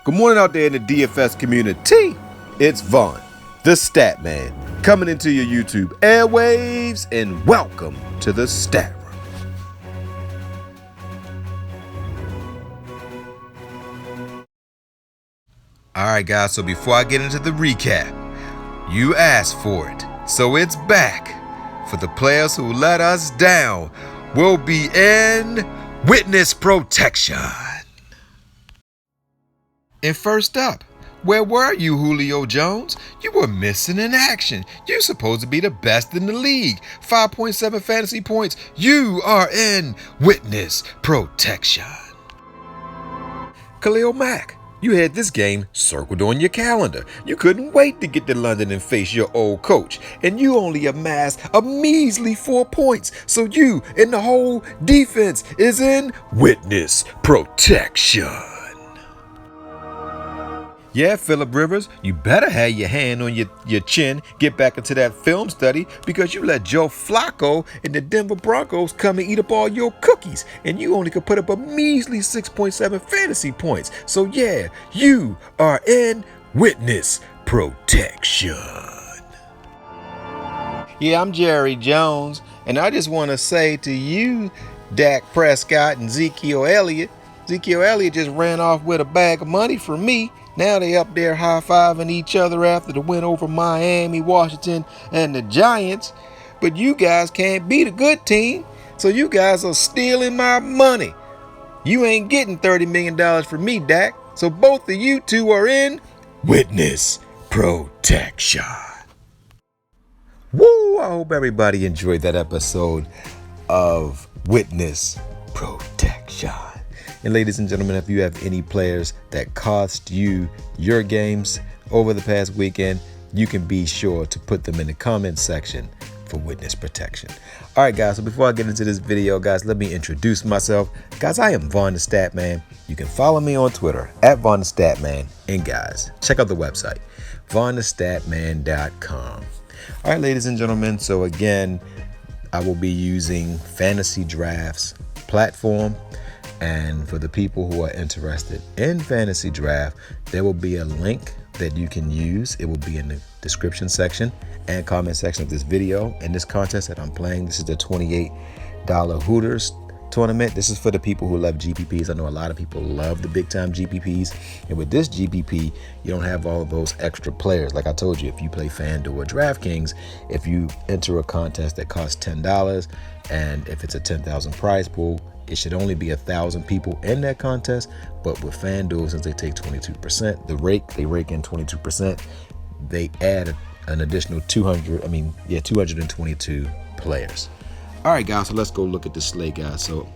Good morning out there in the DFS community. It's Vaughn, the Stat Man, coming into your YouTube airwaves, and welcome to the Stat Room. Alright guys, so before I get into the recap, you asked for it, so it's back. For the players who let us down, we'll be in witness protection. And first up, where were you, Julio Jones? You were missing in action. You're supposed to be the best in the league. 5.7 fantasy points. You are in witness protection. Khalil Mack, you had this game circled on your calendar. You couldn't wait to get to London and face your old coach. And you only amassed a measly 4 points. So you and the whole defense is in witness protection. Yeah, Phillip Rivers, you better have your hand on your chin, get back into that film study, because you let Joe Flacco and the Denver Broncos come and eat up all your cookies, and you only could put up a measly 6.7 fantasy points. So yeah, you are in witness protection. Yeah, I'm Jerry Jones, and I just want to say to you, Dak Prescott and Ezekiel Elliott just ran off with a bag of money from me. Now they up there high-fiving each other after the win over Miami, Washington, and the Giants. But you guys can't beat a good team, so you guys are stealing my money. You ain't getting $30 million from me, Dak. So both of you two are in witness protection. Woo! I hope everybody enjoyed that episode of Witness Protection. And ladies and gentlemen, if you have any players that cost you your games over the past weekend, you can be sure to put them in the comment section for witness protection. All right, guys, so before I get into this video, guys, let me introduce myself. Guys, I am Vaughn the Stat Man. You can follow me on Twitter at Vaughn the Stat Man. And guys, check out the website, vaughnthestatman.com. All right, ladies and gentlemen, so again, I will be using FantasyDraft's platform. And for the people who are interested in Fantasy Draft, there will be a link that you can use. It will be in the description section and comment section of this video. And this contest that I'm playing, this is the $28 Hooters tournament. This is for the people who love GPPs. I know a lot of people love the big time GPPs. And with this GPP, you don't have all of those extra players. Like I told you, if you play FanDuel or DraftKings, if you enter a contest that costs $10, and if it's a 10,000 prize pool, it should only be 1,000 people in that contest. But with FanDuel, since they take 22%, they rake in 22%, they add an additional 222 players. All right, guys, so let's go look at the slate, guys. So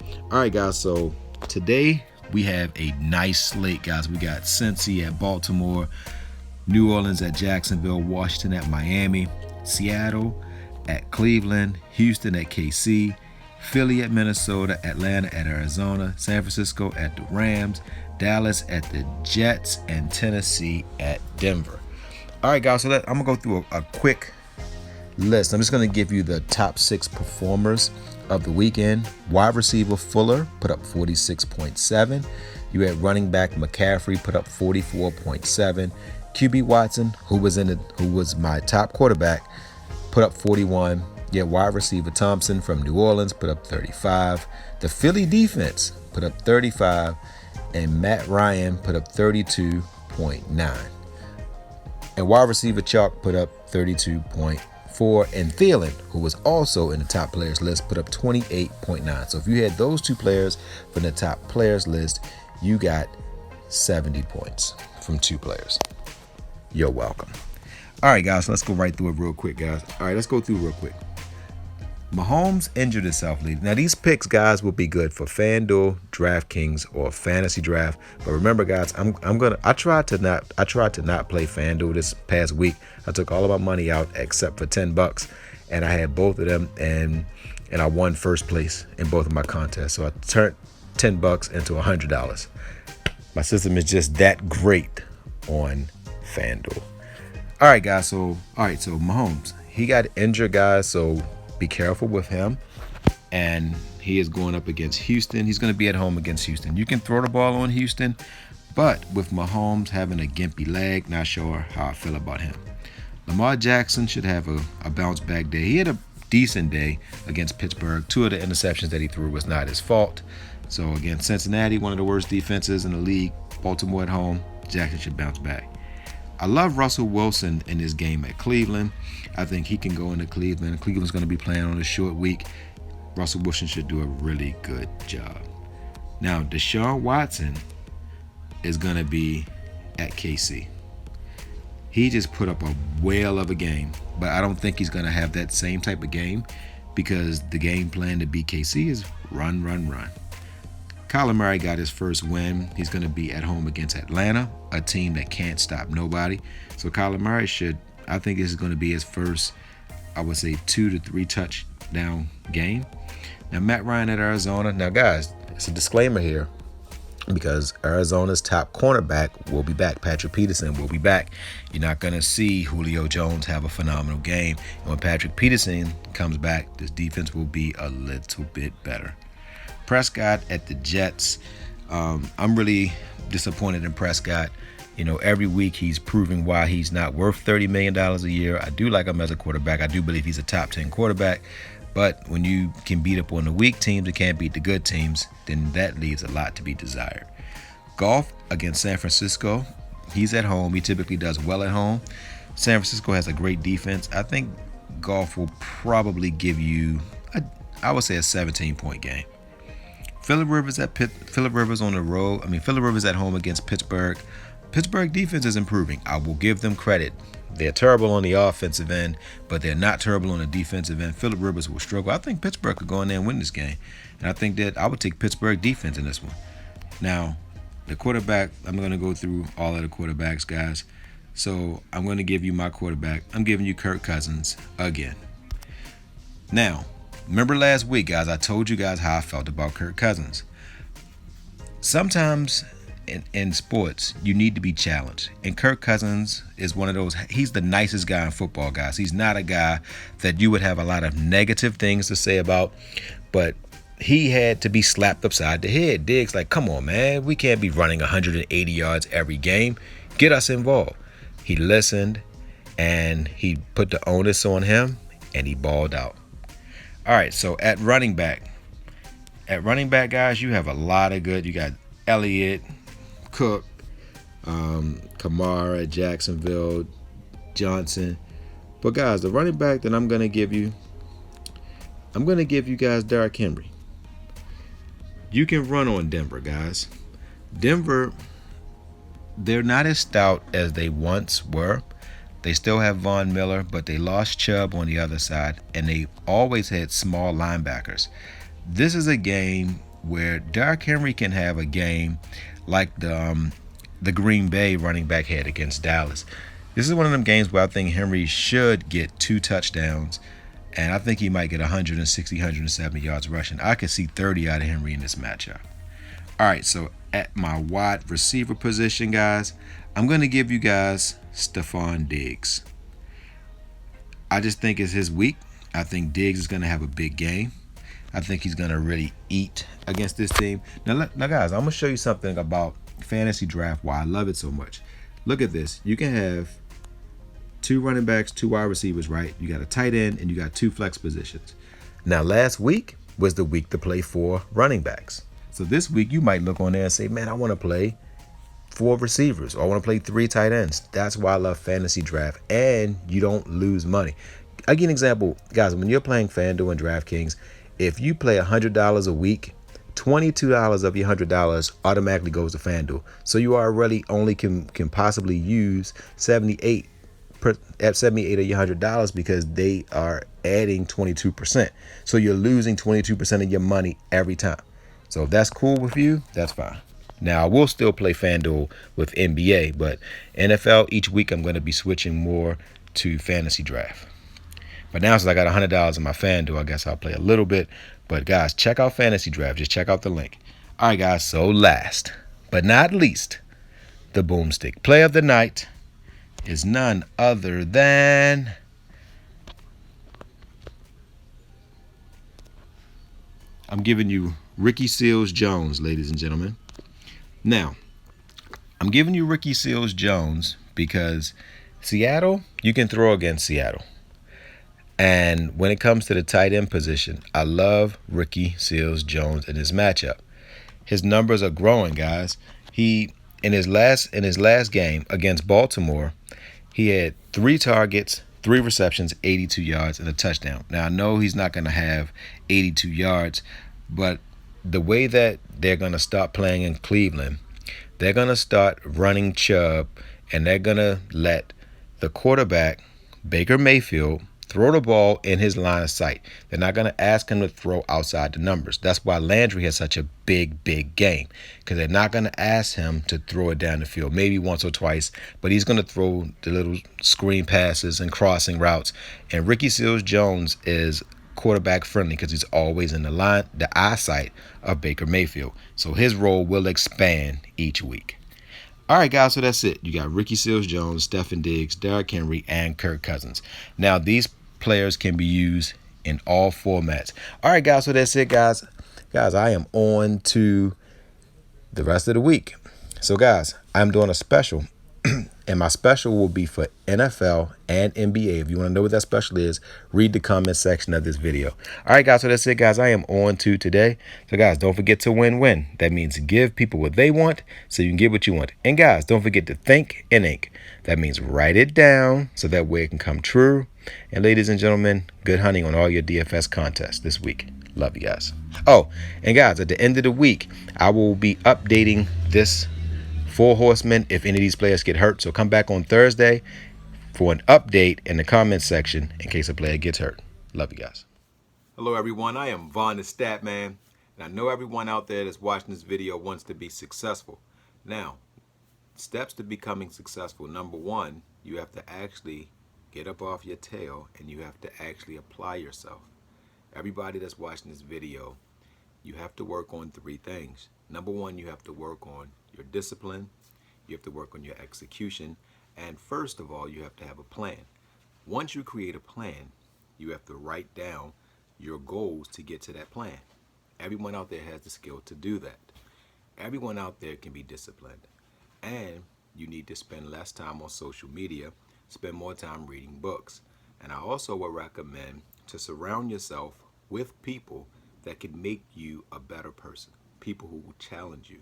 today we have a nice slate, guys. We got Cincy at Baltimore, New Orleans at Jacksonville, Washington at Miami, Seattle at Cleveland, Houston at KC, Philly at Minnesota, Atlanta at Arizona, San Francisco at the Rams, Dallas at the Jets, and Tennessee at Denver. All right, guys, so I'm going to go through a quick list. I'm just going to give you the top 6 performers of the weekend. Wide receiver Fuller put up 46.7. You had running back McCaffrey put up 44.7. QB Watson, who was my top quarterback, put up 41. Yeah, wide receiver Thompson from New Orleans put up 35. The Philly defense put up 35. And Matt Ryan put up 32.9. And wide receiver Chalk put up 32.4. And Thielen, who was also in the top players list, put up 28.9. So if you had those two players from the top players list, you got 70 points from 2 players. You're welcome. All right, guys, so let's go right through it real quick, guys. All right, let's go through real quick. Mahomes injured himself, lead. Now these picks, guys, will be good for FanDuel, DraftKings, or Fantasy Draft. But remember, guys, I tried to not play FanDuel this past week. I took all of my money out except for $10, and I had both of them, and I won first place in both of my contests. So I turned $10 into $100. My system is just that great on FanDuel. All right, guys. So Mahomes, he got injured, guys. So be careful with him. And he is going up against Houston. He's going to be at home against Houston. You can throw the ball on Houston, But with Mahomes having a gimpy leg, not sure how I feel about him. Lamar Jackson should have a bounce back day. He had a decent day against Pittsburgh. 2 of the interceptions that he threw was not his fault. So against Cincinnati, one of the worst defenses in the league, Baltimore at home, Jackson should bounce back. I love Russell Wilson in this game at Cleveland. I think he can go into Cleveland. Cleveland's going to be playing on a short week. Russell Wilson should do a really good job. Now, Deshaun Watson is going to be at KC. He just put up a whale of a game, but I don't think he's going to have that same type of game because the game plan to beat KC is run, run, run. Kyler Murray got his first win. He's going to be at home against Atlanta, a team that can't stop nobody. So Kyler Murray I think this is going to be his first, I would say, 2 to 3 touchdown game. Now, Matt Ryan at Arizona. Now, guys, it's a disclaimer here because Arizona's top cornerback will be back. Patrick Peterson will be back. You're not going to see Julio Jones have a phenomenal game. And when Patrick Peterson comes back, this defense will be a little bit better. Prescott at the Jets. I'm really disappointed in Prescott. You know, every week he's proving why he's not worth $30 million a year. I do like him as a quarterback. I do believe he's a top 10 quarterback. But when you can beat up on the weak teams and can't beat the good teams, then that leaves a lot to be desired. Goff against San Francisco. He's at home. He typically does well at home. San Francisco has a great defense. I think Goff will probably give you, I would say, a 17-point game. Phillip Rivers on the road. Phillip Rivers at home against Pittsburgh. Pittsburgh defense is improving. I will give them credit. They're terrible on the offensive end, but they're not terrible on the defensive end. Phillip Rivers will struggle. I think Pittsburgh could go in there and win this game. And I think that I would take Pittsburgh defense in this one. Now, the quarterback, I'm going to go through all of the quarterbacks, guys. So I'm going to give you my quarterback. I'm giving you Kirk Cousins again. Now, remember last week, guys, I told you guys how I felt about Kirk Cousins. Sometimes in sports, you need to be challenged. And Kirk Cousins is one of those, he's the nicest guy in football, guys. He's not a guy that you would have a lot of negative things to say about, but he had to be slapped upside the head. Diggs like, come on, man. We can't be running 180 yards every game. Get us involved. He listened, and he put the onus on him, and he balled out. All right, so at running back, guys, you have a lot of good. You got Elliott, Cook, Kamara, Jacksonville, Johnson. But guys, the running back that I'm going to give you guys Derrick Henry. You can run on Denver, guys. Denver, they're not as stout as they once were. They still have Von Miller, but they lost Chubb on the other side, and they always had small linebackers. This is a game where Derrick Henry can have a game like the Green Bay running back had against Dallas. This is one of them games where I think Henry should get 2 touchdowns, and I think he might get 160, 170 yards rushing. I could see 30 out of Henry in this matchup. All right, so at my wide receiver position, guys, I'm going to give you guys Stephon Diggs. I just think it's his week. I think Diggs is going to have a big game. I think he's going to really eat against this team. Now, guys, I'm going to show you something about fantasy draft, why I love it so much. Look at this. You can have 2 running backs, 2 wide receivers, right? You got a tight end, and you got 2 flex positions. Now, last week was the week to play 4 running backs. So this week, you might look on there and say, man, I want to play 4 receivers, or I want to play 3 tight ends. That's why I love fantasy draft, and you don't lose money. I'll give you an example. Guys, when you're playing FanDuel and DraftKings, if you play $100 a week, $22 of your $100 automatically goes to FanDuel. So you already only can possibly use 78 of your $100 because they are adding 22%. So you're losing 22% of your money every time. So if that's cool with you, that's fine. Now, I will still play FanDuel with NBA, but NFL, each week I'm going to be switching more to fantasy draft. But now since I got $100 in my FanDuel, I guess I'll play a little bit. But guys, check out Fantasy Draft. Just check out the link. All right, guys, so last but not least, the Boomstick play of the night is none other than I'm giving you Ricky Seals-Jones, ladies and gentlemen. Now, I'm giving you Ricky Seals-Jones because Seattle, you can throw against Seattle. And when it comes to the tight end position, I love Ricky Seals-Jones in his matchup. His numbers are growing, guys. He in his last game against Baltimore, he had 3 targets, 3 receptions, 82 yards, and a touchdown. Now I know he's not going to have 82 yards, but the way that they're going to start playing in Cleveland, they're going to start running Chubb, and they're going to let the quarterback, Baker Mayfield, throw the ball in his line of sight. They're not going to ask him to throw outside the numbers. That's why Landry has such a big game, because they're not going to ask him to throw it down the field, maybe once or twice, but he's going to throw the little screen passes and crossing routes. And Ricky Seals-Jones is quarterback friendly because he's always in the eyesight of Baker Mayfield. So his role will expand each week. All right, guys, so that's it. You got Ricky Seals-Jones, Stefon Diggs, Derrick Henry, and Kirk Cousins. Now, these players can be used in all formats. All right, guys, so that's it, guys. Guys, I am on to the rest of the week. So, guys, I'm doing a special, and my special will be for NFL and NBA. If you want to know what that special is, read the comment section of this video. All right, guys, so that's it, guys. I am on to today. So, guys, don't forget to win-win. That means give people what they want so you can get what you want. And, guys, don't forget to think and ink. That means write it down so that way it can come true. And, ladies and gentlemen, good hunting on all your DFS contests this week. Love you guys. Oh, and, guys, at the end of the week, I will be updating this 4 horsemen if any of these players get hurt. So come back on Thursday for an update in the comments section in case a player gets hurt. Love you guys. Hello, everyone. I am Vaughn the Stat Man, and I know everyone out there that's watching this video wants to be successful. Now, steps to becoming successful. Number 1, you have to actually get up off your tail and you have to actually apply yourself. Everybody that's watching this video, you have to work on 3 things. Number 1, you have to work on your discipline, you have to work on your execution, and first of all, you have to have a plan. Once you create a plan, you have to write down your goals to get to that plan. Everyone out there has the skill to do that. Everyone out there can be disciplined. And you need to spend less time on social media, spend more time reading books. And I also would recommend to surround yourself with people that can make you a better person, people who will challenge you.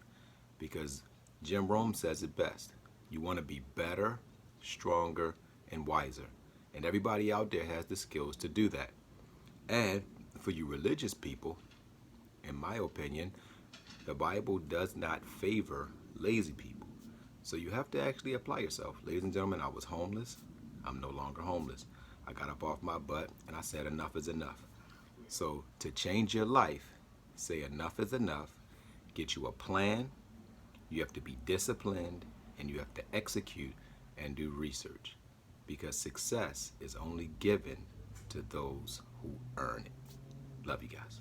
Because Jim Rome says it best. You want to be better, stronger, and wiser. And everybody out there has the skills to do that. And for you religious people, in my opinion, the Bible does not favor lazy people. So you have to actually apply yourself. Ladies and gentlemen, I was homeless. I'm no longer homeless. I got up off my butt and I said enough is enough. So to change your life, say enough is enough, get you a plan. You have to be disciplined, and you have to execute and do research, because success is only given to those who earn it. Love you guys.